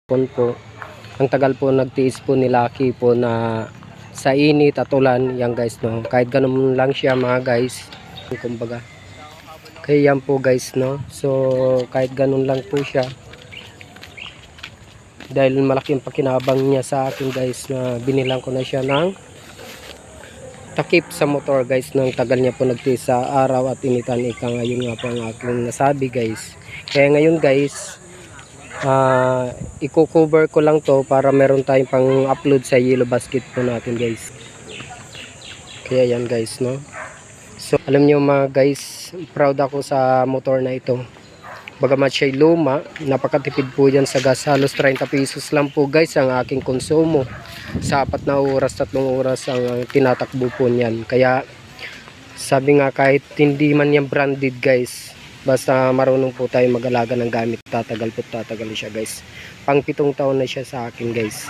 po. Ang tagal po nagtiis po ni Lucky po na sa init at ulan. Yan guys, no. Kahit ganun lang siya mga guys. Kumbaga. Kaya yan po guys, no. So kahit ganun lang po siya. Dahil malaking pakinabang niya sa akin guys, na binilang ko na siya ng takip sa motor guys, nang tagal niya po nagtiis sa araw at initan. Ngayon nga po ang aking nasabi guys. Kaya ngayon guys, i-cover ko lang to para meron tayong pang upload sa yellow basket po natin guys. Kaya yan guys, no. So alam niyo mga guys, proud ako sa motor na ito. Bagamat siya'y luma, napakatipid po yan sa gas. Halos 30 pesos lang po guys ang aking konsumo. Sa 4 na oras, 3 oras ang tinatakbo po niyan. Kaya sabi nga, kahit hindi man yan branded guys, basta marunong po tayo mag-alaga ng gamit, tatagal po tatagal siya guys. Pang 7 taon na siya sa akin guys.